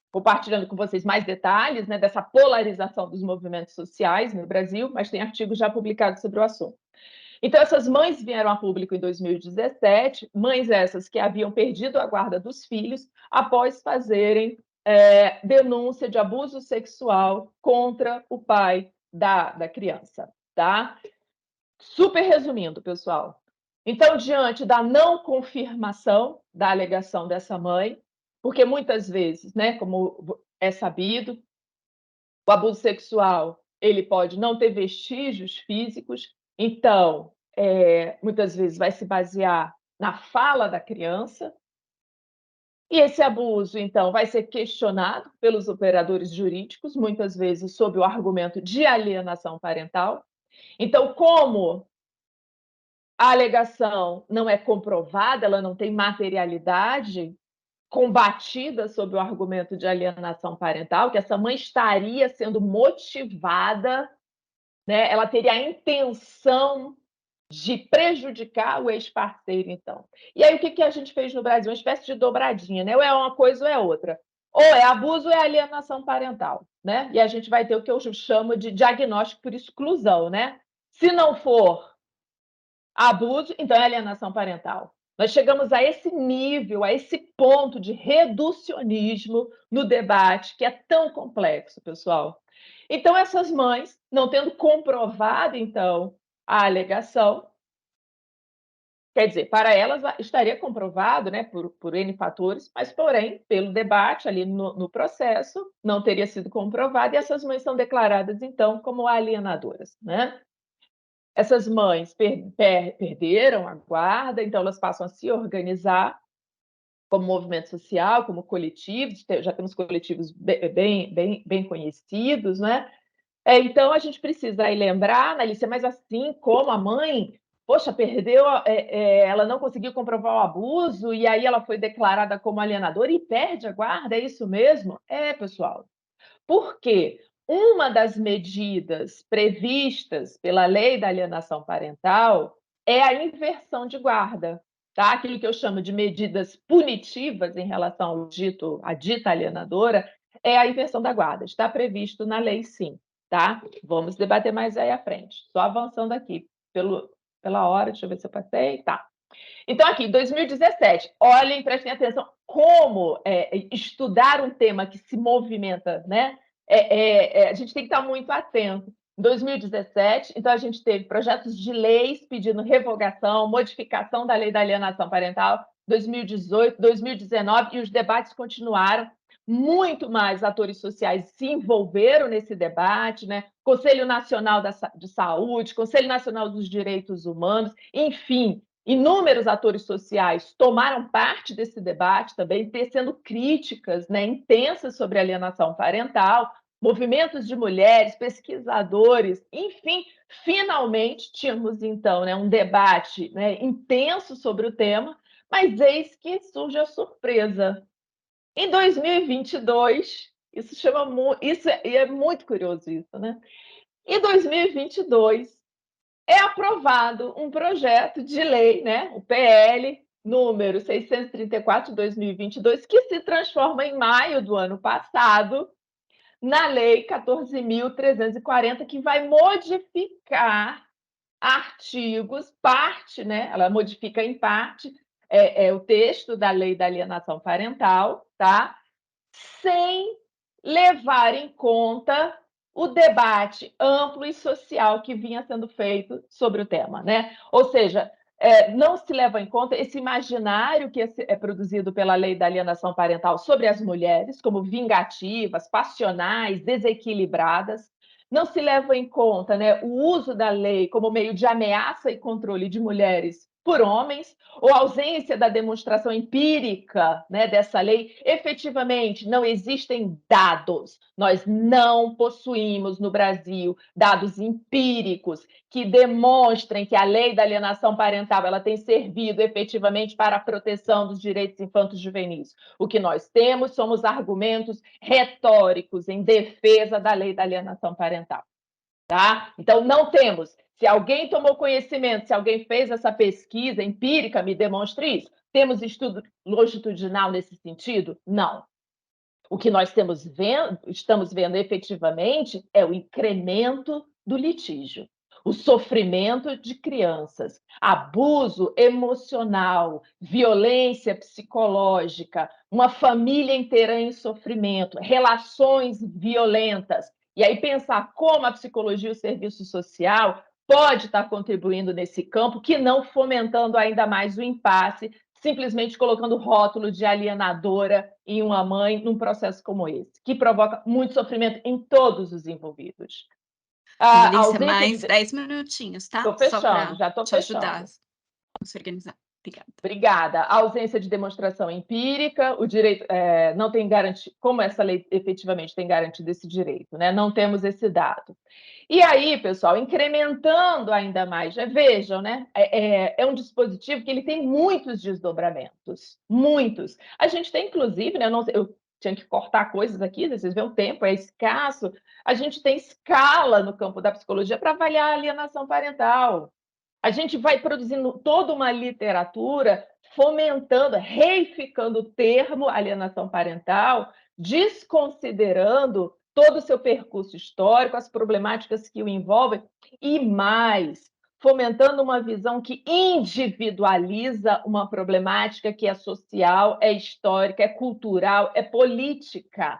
compartilhando com vocês mais detalhes, né, dessa polarização dos movimentos sociais no Brasil, mas tem artigos já publicados sobre o assunto. Então, essas mães vieram a público em 2017, mães essas que haviam perdido a guarda dos filhos após fazerem denúncia de abuso sexual contra o pai da criança, tá? Super resumindo, pessoal. Então, diante da não confirmação da alegação dessa mãe, porque muitas vezes, né, como é sabido, o abuso sexual ele pode não ter vestígios físicos, então, muitas vezes vai se basear na fala da criança, e esse abuso, então, vai ser questionado pelos operadores jurídicos, muitas vezes sob o argumento de alienação parental. Então, como a alegação não é comprovada, ela não tem materialidade combatida sob o argumento de alienação parental, que essa mãe estaria sendo motivada, né? Ela teria a intenção de prejudicar o ex-parceiro, então. E aí, o que a gente fez no Brasil? Uma espécie de dobradinha, né? Ou é uma coisa ou é outra. Ou é abuso ou é alienação parental, né? E a gente vai ter o que eu chamo de diagnóstico por exclusão, né? Se não for abuso, então é alienação parental. Nós chegamos a esse nível, a esse ponto de reducionismo no debate, que é tão complexo, pessoal. Então, essas mães, não tendo comprovado, então, a alegação, quer dizer, para elas estaria comprovado, né, por N fatores, mas, porém, pelo debate ali no processo, não teria sido comprovado, e essas mães são declaradas, então, como alienadoras, né? Essas mães perderam a guarda, então elas passam a se organizar como movimento social, como coletivos, já temos coletivos bem conhecidos, né? Então, a gente precisa aí lembrar, Analícia, mas assim como a mãe, poxa, perdeu, ela não conseguiu comprovar o abuso, e aí ela foi declarada como alienadora e perde a guarda, é isso mesmo? Pessoal. Por quê? Uma das medidas previstas pela lei da alienação parental é a inversão de guarda, tá? Aquilo que eu chamo de medidas punitivas em relação à dita alienadora é a inversão da guarda. Está previsto na lei, sim, tá? Vamos debater mais aí à frente. Só avançando aqui pela hora, deixa eu ver se eu passei. Tá. Então, aqui, 2017, olhem, prestem atenção como estudar um tema que se movimenta, né? A gente tem que estar muito atento. Em 2017, então, a gente teve projetos de leis pedindo revogação, modificação da lei da alienação parental, 2018, 2019, e os debates continuaram. Muito mais atores sociais se envolveram nesse debate, né? Conselho Nacional de Saúde, Conselho Nacional dos Direitos Humanos, enfim, inúmeros atores sociais tomaram parte desse debate também, tecendo críticas, né, intensas sobre alienação parental, movimentos de mulheres, pesquisadores, enfim, finalmente tínhamos, então, né, um debate, né, intenso sobre o tema, mas eis que surge a surpresa. Em 2022, é muito curioso isso, né? Em 2022, é aprovado um projeto de lei, né, o PL número 634 de 2022, que se transforma em maio do ano passado na Lei 14.340, que vai modificar artigos, né? Ela modifica em parte o texto da Lei da Alienação Parental, tá? Sem levar em conta o debate amplo e social que vinha sendo feito sobre o tema, né? Ou seja, não se leva em conta esse imaginário que é produzido pela lei da alienação parental sobre as mulheres, como vingativas, passionais, desequilibradas. Não se leva em conta, né, o uso da lei como meio de ameaça e controle de mulheres por homens, ou ausência da demonstração empírica, né, dessa lei. Efetivamente, não existem dados. Nós não possuímos no Brasil dados empíricos que demonstrem que a lei da alienação parental ela tem servido efetivamente para a proteção dos direitos infantos juvenis. O que nós temos são os argumentos retóricos em defesa da lei da alienação parental. Tá? Então, não temos. Se alguém tomou conhecimento, se alguém fez essa pesquisa empírica, me demonstre isso. Temos estudo longitudinal nesse sentido? Não. O que nós estamos vendo efetivamente é o incremento do litígio, o sofrimento de crianças, abuso emocional, violência psicológica, uma família inteira em sofrimento, relações violentas. E aí pensar como a psicologia e o serviço social pode estar contribuindo nesse campo, que não fomentando ainda mais o impasse, simplesmente colocando rótulo de alienadora em uma mãe num processo como esse, que provoca muito sofrimento em todos os envolvidos. A Melissa, ausência mais de... 10 minutinhos, tá? Estou Só fechando, para já estou te ajudar fechando. a se organizar. Obrigada. Obrigada. A ausência de demonstração empírica, o direito não tem garantia, como essa lei efetivamente tem garantido esse direito, né? Não temos esse dado. E aí, pessoal, incrementando ainda mais, vejam, né? É um dispositivo que ele tem muitos desdobramentos, muitos. A gente tem, inclusive, né? Eu tinha que cortar coisas aqui, vocês veem o tempo, é escasso. A gente tem escala no campo da psicologia para avaliar a alienação parental. A gente vai produzindo toda uma literatura fomentando, reificando o termo alienação parental, desconsiderando todo o seu percurso histórico, as problemáticas que o envolvem, e mais, fomentando uma visão que individualiza uma problemática que é social, é histórica, é cultural, é política.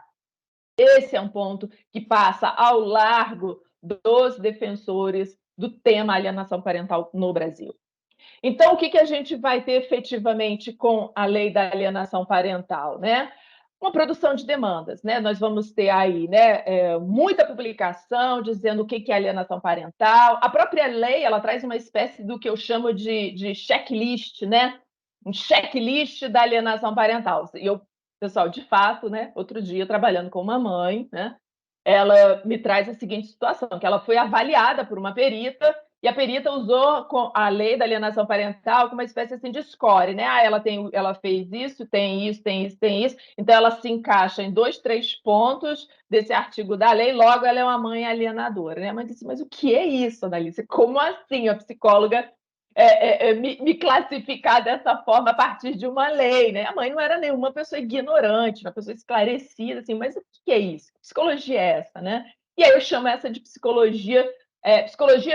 Esse é um ponto que passa ao largo dos defensores do tema alienação parental no Brasil. Então, o que a gente vai ter efetivamente com a lei da alienação parental, né? Uma produção de demandas, né? Nós vamos ter aí, né, muita publicação dizendo o que é alienação parental. A própria lei, ela traz uma espécie do que eu chamo de checklist, né? Um checklist da alienação parental. E eu, pessoal, de fato, né, outro dia trabalhando com uma mãe, né, ela me traz a seguinte situação, que ela foi avaliada por uma perita e a perita usou a lei da alienação parental como uma espécie assim, de score, né? Ela fez isso, tem isso, tem isso, tem isso. Então, ela se encaixa em 2, 3 pontos desse artigo da lei, logo ela é uma mãe alienadora. Né? A mãe disse, mas o que é isso, Analice? Como assim a psicóloga me classificar dessa forma a partir de uma lei? Né? A mãe não era nenhuma pessoa ignorante, uma pessoa esclarecida, assim, mas o que é isso? Que psicologia é essa? Né? E aí eu chamo essa de psicologia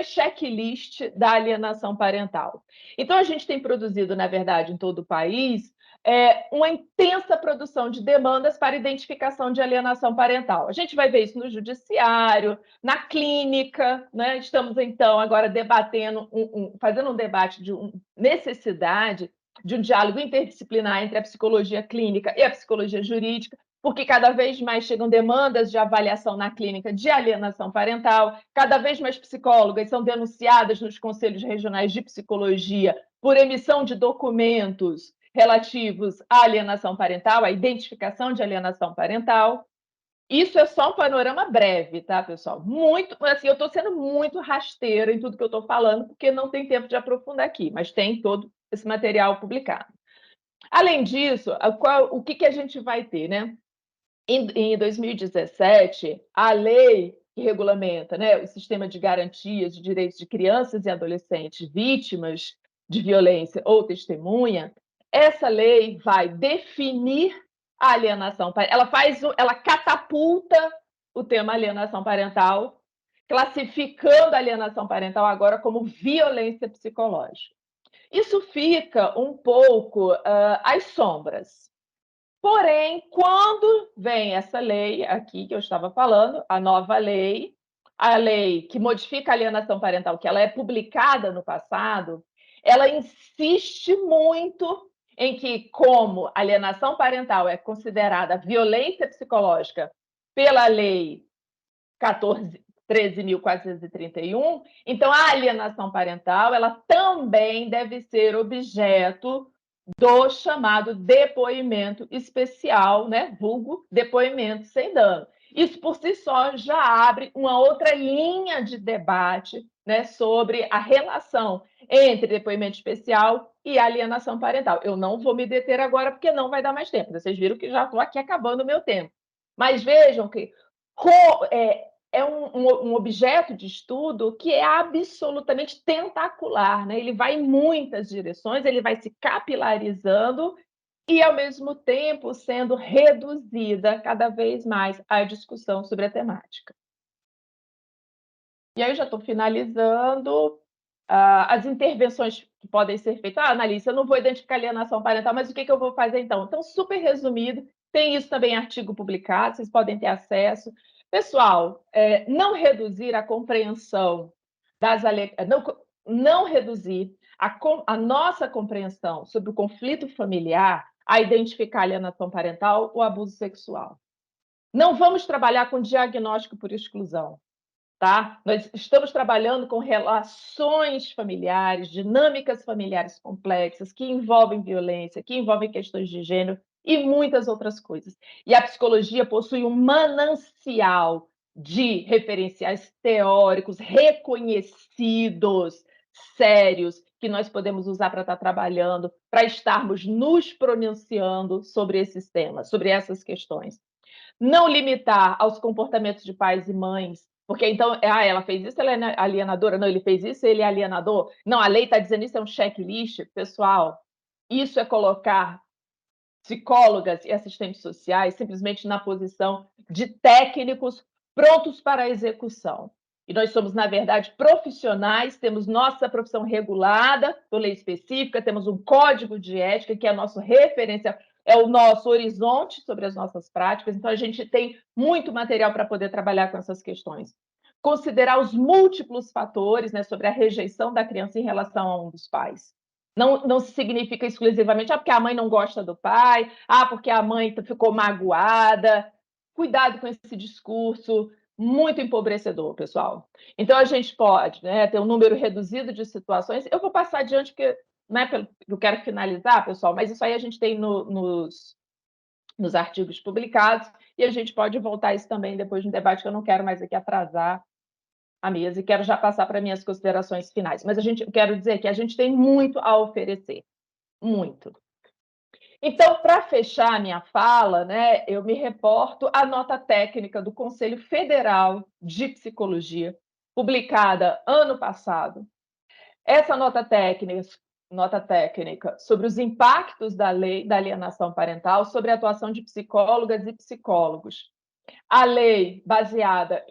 checklist da alienação parental. Então, a gente tem produzido, na verdade, em todo o país, uma intensa produção de demandas para identificação de alienação parental. A gente vai ver isso no judiciário, na clínica, né? Estamos, então, agora debatendo, fazendo um debate de necessidade de um diálogo interdisciplinar entre a psicologia clínica e a psicologia jurídica, porque cada vez mais chegam demandas de avaliação na clínica de alienação parental, cada vez mais psicólogas são denunciadas nos conselhos regionais de psicologia por emissão de documentos relativos à alienação parental, à identificação de alienação parental. Isso é só um panorama breve, tá, pessoal? Muito, assim, eu estou sendo muito rasteira em tudo que eu estou falando, porque não tem tempo de aprofundar aqui, mas tem todo esse material publicado. Além disso, o que a gente vai ter, né? Em 2017, a lei que regulamenta, né, o sistema de garantias de direitos de crianças e adolescentes vítimas de violência ou testemunha, essa lei vai definir a alienação parental. Ela catapulta o tema alienação parental, classificando a alienação parental agora como violência psicológica. Isso fica um pouco às sombras. Porém, quando vem essa lei aqui que eu estava falando, a nova lei, a lei que modifica a alienação parental, que ela é publicada no passado, ela insiste muito em que, como alienação parental é considerada violência psicológica pela lei 13.431, então a alienação parental ela também deve ser objeto do chamado depoimento especial, né? Vulgo depoimento sem dano. Isso por si só já abre uma outra linha de debate, né, sobre a relação entre depoimento especial e alienação parental. Eu não vou me deter agora porque não vai dar mais tempo. Vocês viram que já estou aqui acabando o meu tempo. Mas vejam que é um objeto de estudo que é absolutamente tentacular, né? Ele vai em muitas direções, ele vai se capilarizando e, ao mesmo tempo, sendo reduzida cada vez mais a discussão sobre a temática. E aí eu já estou finalizando. As intervenções que podem ser feitas. Analista, eu não vou identificar alienação parental, mas o que eu vou fazer então? Então, super resumido, tem isso também em artigo publicado, vocês podem ter acesso. Pessoal, não reduzir a compreensão das não reduzir a nossa compreensão sobre o conflito familiar a identificar alienação parental ou abuso sexual. Não vamos trabalhar com diagnóstico por exclusão. Tá? Nós estamos trabalhando com relações familiares, dinâmicas familiares complexas, que envolvem violência, que envolvem questões de gênero e muitas outras coisas. E a psicologia possui um manancial de referenciais teóricos reconhecidos, sérios, que nós podemos usar para estar trabalhando, para estarmos nos pronunciando sobre esses temas, sobre essas questões. Não limitar aos comportamentos de pais e mães, porque então, ela fez isso, ela é alienadora. Não, ele fez isso, ele é alienador. Não, a lei está dizendo isso, é um checklist. Pessoal, isso é colocar psicólogas e assistentes sociais simplesmente na posição de técnicos prontos para a execução. E nós somos, na verdade, profissionais, temos nossa profissão regulada por lei específica, temos um código de ética, que é a nossa referência, é o nosso horizonte sobre as nossas práticas, então a gente tem muito material para poder trabalhar com essas questões. Considerar os múltiplos fatores, né, sobre a rejeição da criança em relação a um dos pais. Não significa exclusivamente porque a mãe não gosta do pai, porque a mãe ficou magoada. Cuidado com esse discurso muito empobrecedor, pessoal. Então, a gente pode, né, ter um número reduzido de situações. Eu vou passar adiante, porque, né, eu quero finalizar, pessoal, mas isso aí a gente tem nos artigos publicados, e a gente pode voltar a isso também depois no debate, que eu não quero mais aqui atrasar a mesa e quero já passar para minhas considerações finais. Mas quero dizer que a gente tem muito a oferecer, muito. Então, para fechar a minha fala, né, eu me reporto à nota técnica do Conselho Federal de Psicologia, publicada ano passado. Essa nota técnica sobre os impactos da lei da alienação parental sobre a atuação de psicólogas e psicólogos. A lei baseada,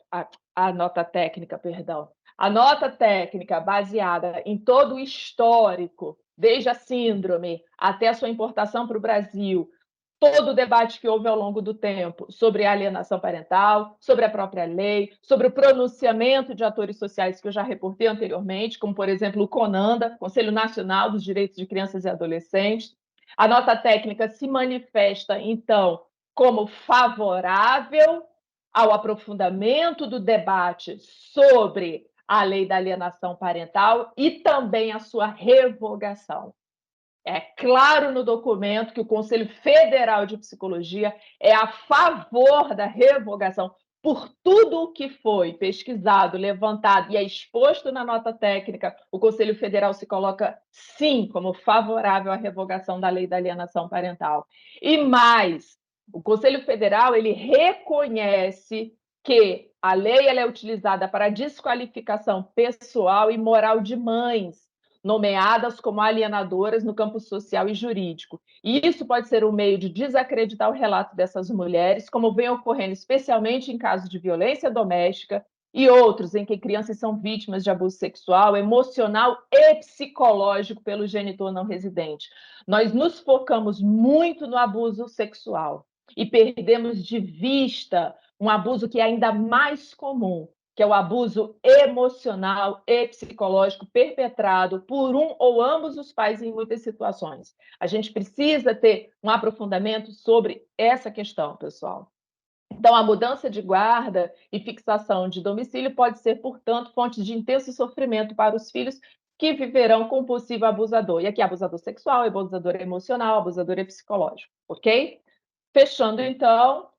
a nota técnica, perdão, a nota técnica baseada em todo o histórico, desde a síndrome até a sua importação para o Brasil, todo o debate que houve ao longo do tempo sobre a alienação parental, sobre a própria lei, sobre o pronunciamento de atores sociais que eu já reportei anteriormente, como, por exemplo, o CONANDA, Conselho Nacional dos Direitos de Crianças e Adolescentes. A nota técnica se manifesta, então, como favorável ao aprofundamento do debate sobre a lei da alienação parental e também a sua revogação. É claro no documento que o Conselho Federal de Psicologia é a favor da revogação. Por tudo o que foi pesquisado, levantado e é exposto na nota técnica, o Conselho Federal se coloca, sim, como favorável à revogação da lei da alienação parental. E mais, o Conselho Federal ele reconhece que a lei ela é utilizada para desqualificação pessoal e moral de mães, nomeadas como alienadoras no campo social e jurídico. E isso pode ser um meio de desacreditar o relato dessas mulheres, como vem ocorrendo especialmente em casos de violência doméstica e outros em que crianças são vítimas de abuso sexual, emocional e psicológico pelo genitor não residente. Nós nos focamos muito no abuso sexual e perdemos de vista um abuso que é ainda mais comum, que é o abuso emocional e psicológico perpetrado por um ou ambos os pais em muitas situações. A gente precisa ter um aprofundamento sobre essa questão, pessoal. Então, a mudança de guarda e fixação de domicílio pode ser, portanto, fonte de intenso sofrimento para os filhos que viverão com o possível abusador. E aqui, abusador sexual, abusador emocional, abusador psicológico, ok? Fechando, então,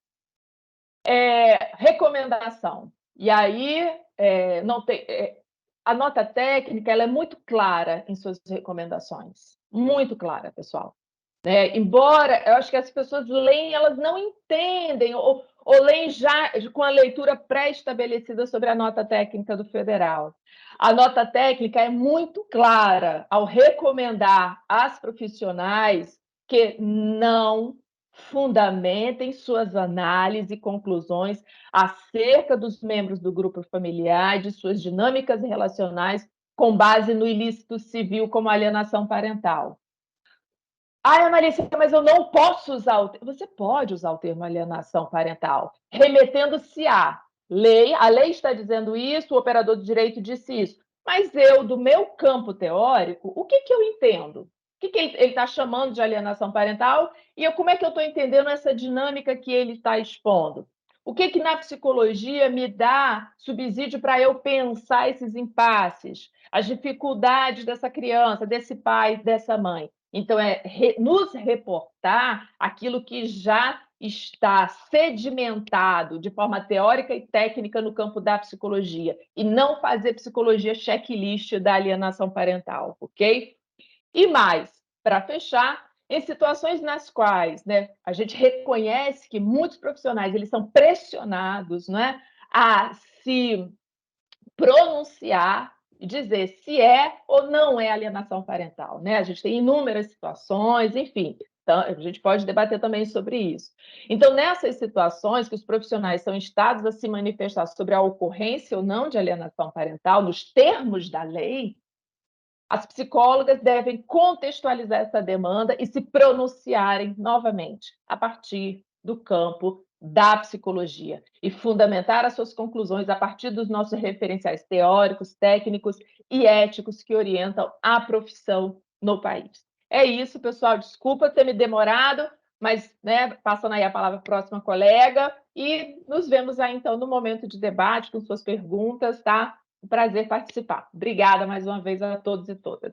recomendação. E aí, não tem, a nota técnica ela é muito clara em suas recomendações. Muito clara, pessoal. Embora eu acho que as pessoas leem, elas não entendem, ou leem já com a leitura pré-estabelecida sobre a nota técnica do federal. A nota técnica é muito clara ao recomendar às profissionais que não fundamentem suas análises e conclusões acerca dos membros do grupo familiar, de suas dinâmicas relacionais, com base no ilícito civil, como alienação parental. Analista, mas eu não posso usar o termo. Você pode usar o termo alienação parental, remetendo-se à lei. A lei está dizendo isso, o operador do direito disse isso. Mas eu, do meu campo teórico, o que eu entendo? O que ele está chamando de alienação parental? E como é que eu estou entendendo essa dinâmica que ele está expondo? O que na psicologia me dá subsídio para eu pensar esses impasses, as dificuldades dessa criança, desse pai, dessa mãe? Então, nos reportar aquilo que já está sedimentado de forma teórica e técnica no campo da psicologia, e não fazer psicologia checklist da alienação parental, ok? E mais, para fechar, em situações nas quais, a gente reconhece que muitos profissionais eles são pressionados, a se pronunciar e dizer se é ou não é alienação parental, A gente tem inúmeras situações, enfim, então, a gente pode debater também sobre isso. Então, nessas situações que os profissionais são instados a se manifestar sobre a ocorrência ou não de alienação parental, nos termos da lei, as psicólogas devem contextualizar essa demanda e se pronunciarem novamente a partir do campo da psicologia e fundamentar as suas conclusões a partir dos nossos referenciais teóricos, técnicos e éticos que orientam a profissão no país. É isso, pessoal. Desculpa ter me demorado, mas passando aí a palavra para a próxima colega e nos vemos aí, então, no momento de debate com suas perguntas, tá? Um prazer participar. Obrigada mais uma vez a todos e todas.